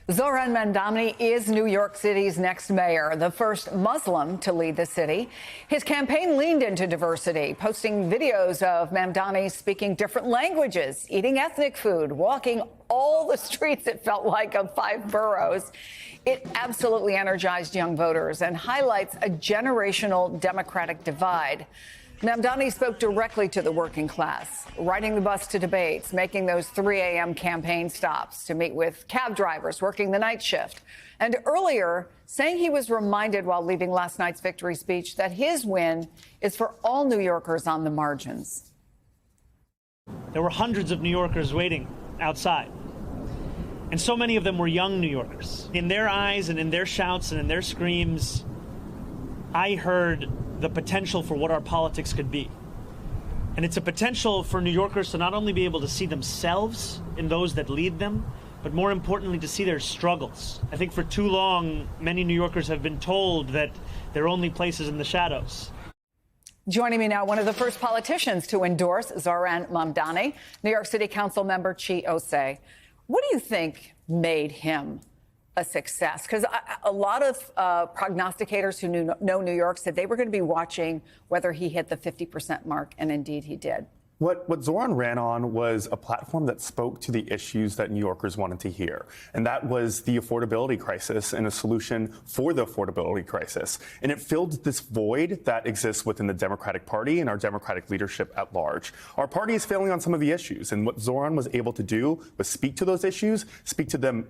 Zohran Mamdani is New York City's next mayor, the first Muslim to lead the city. His campaign leaned into diversity, posting videos of Mamdani speaking different languages, eating ethnic food, walking all the streets, it felt like, of 5 boroughs. It absolutely energized young voters and highlights a generational Democratic divide. Mamdani spoke directly to the working class, riding the bus to debates, making those 3 a.m. campaign stops to meet with cab drivers working the night shift. And earlier, saying he was reminded while leaving last night's victory speech that his win is for all New Yorkers on the margins. There were hundreds of New Yorkers waiting outside. And so many of them were young New Yorkers. In their eyes and in their shouts and in their screams, I heard the potential for what our politics could be. And it's a potential for New Yorkers to not only be able to see themselves in those that lead them, but more importantly, to see their struggles. I think for too long, many New Yorkers have been told that their only place is in the shadows. Joining me now, one of the first politicians to endorse Zohran Mamdani, New York City Council member Chi Ossé. What do you think made him a success? Because a lot of prognosticators who know New York said they were going to be watching whether he hit the 50% mark, and indeed he did. What Zohran ran on was a platform that spoke to the issues that New Yorkers wanted to hear, and that was the affordability crisis and a solution for the affordability crisis. And it filled this void that exists within the Democratic Party and our Democratic leadership at large. Our party is failing on some of the issues, and what Zohran was able to do was speak to those issues, speak to them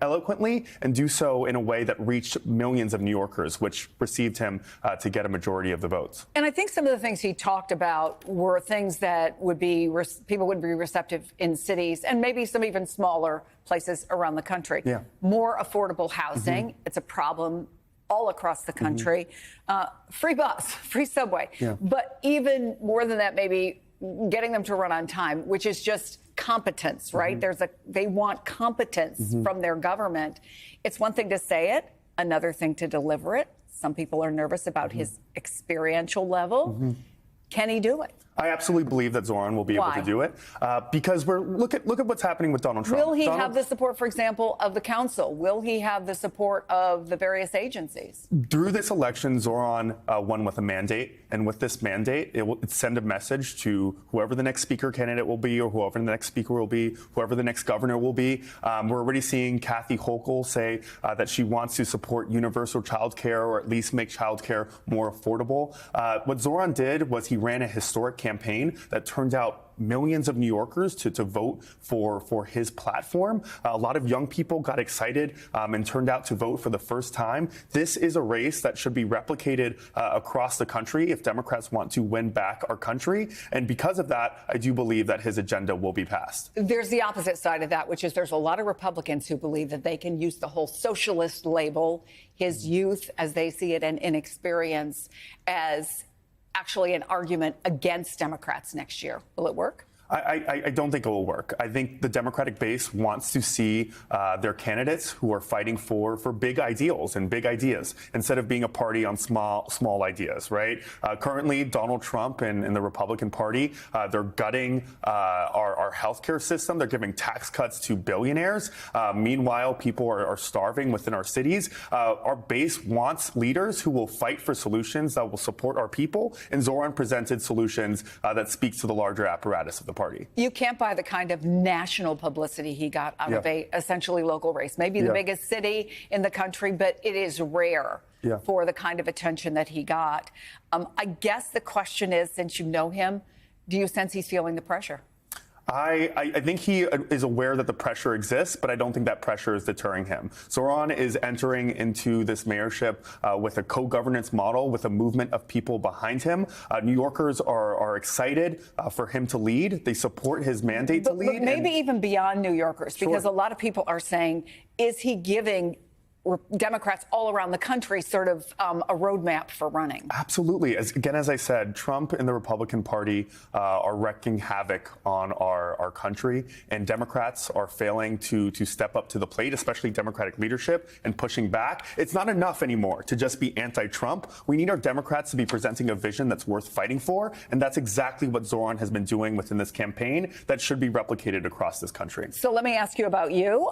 eloquently, and do so in a way that reached millions of New Yorkers, which received him to get a majority of the votes. And I think some of the things he talked about were things that would be people would be receptive in cities and maybe some even smaller places around the country. Yeah. More affordable housing. Mm-hmm. It's a problem all across the country. Mm-hmm. Free bus, free subway. Yeah. But even more than that, maybe getting them to run on time, which is just competence, right? Mm-hmm. They want competence mm-hmm. from their government. It's one thing to say it, another thing to deliver it. Some people are nervous about mm-hmm. his experiential level. Mm-hmm. Can he do it? I absolutely believe that Zohran will be able to do it because look at what's happening with Donald Trump. Will he have the support, for example, of the council? Will he have the support of the various agencies? Through this election, Zohran won with a mandate, and with this mandate, it will send a message to whoever the next speaker candidate will be, or whoever the next speaker will be, whoever the next governor will be. We're already seeing Kathy Hochul say that she wants to support universal child care, or at least make child care more affordable. What Zohran did was he ran a historic campaign that turned out millions of New Yorkers to vote for his platform. A lot of young people got excited and turned out to vote for the first time. This is a race that should be replicated across the country if Democrats want to win back our country. And because of that, I do believe that his agenda will be passed. There's the opposite side of that, which is there's a lot of Republicans who believe that they can use the whole socialist label, his youth, as they see it, and inexperience, as actually an argument against Democrats next year. Will it work? I don't think it will work. I think the Democratic base wants to see their candidates who are fighting for big ideals and big ideas instead of being a party on small ideas, right? Currently, Donald Trump and the Republican Party, they're gutting our healthcare system. They're giving tax cuts to billionaires. Meanwhile, people are starving within our cities. Our base wants leaders who will fight for solutions that will support our people. And Zohran presented solutions that speak to the larger apparatus of the party. You can't buy the kind of national publicity he got out of a essentially local race. Maybe the biggest city in the country, but it is rare for the kind of attention that he got. I guess the question is, since you know him, do you sense he's feeling the pressure? I think he is aware that the pressure exists, but I don't think that pressure is deterring him. Zohran is entering into this mayorship with a co-governance model, with a movement of people behind him. New Yorkers are excited for him to lead. They support his mandate to lead. But maybe even beyond New Yorkers, because a lot of people are saying, is he giving Democrats all around the country sort of a roadmap for running. Absolutely. As I said, Trump and the Republican Party are wreaking havoc on our country, and Democrats are failing to step up to the plate, especially Democratic leadership, and pushing back. It's not enough anymore to just be anti-Trump. We need our Democrats to be presenting a vision that's worth fighting for, and that's exactly what Zoran has been doing within this campaign that should be replicated across this country. So let me ask you about you.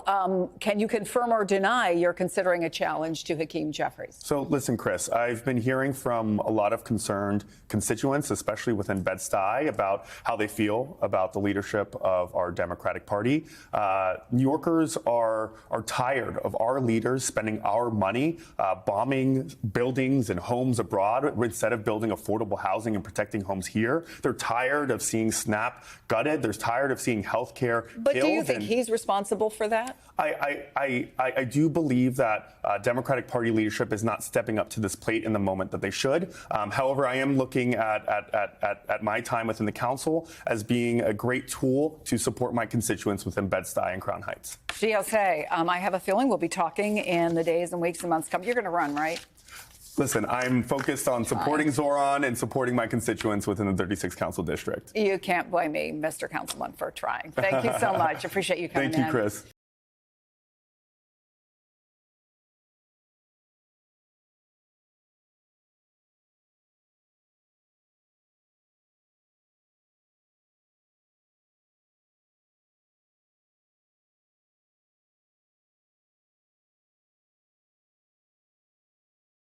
Can you confirm or deny you're considering a challenge to Hakeem Jeffries? So listen, Chris, I've been hearing from a lot of concerned constituents, especially within Bed-Stuy, about how they feel about the leadership of our Democratic Party. New Yorkers are tired of our leaders spending our money bombing buildings and homes abroad instead of building affordable housing and protecting homes here. They're tired of seeing SNAP gutted. They're tired of seeing health care killed. But do you think he's responsible for that? I do believe that Democratic Party leadership is not stepping up to this plate in the moment that they should. However, I am looking at my time within the council as being a great tool to support my constituents within Bed-Stuy and Crown Heights. GSA, I have a feeling we'll be talking in the days and weeks and months come. You're going to run, right? Listen, I'm focused on supporting Zoran and supporting my constituents within the 36th Council District. You can't blame me, Mr. Councilman, for trying. Thank you so much. Appreciate you coming in. Thank you, Chris.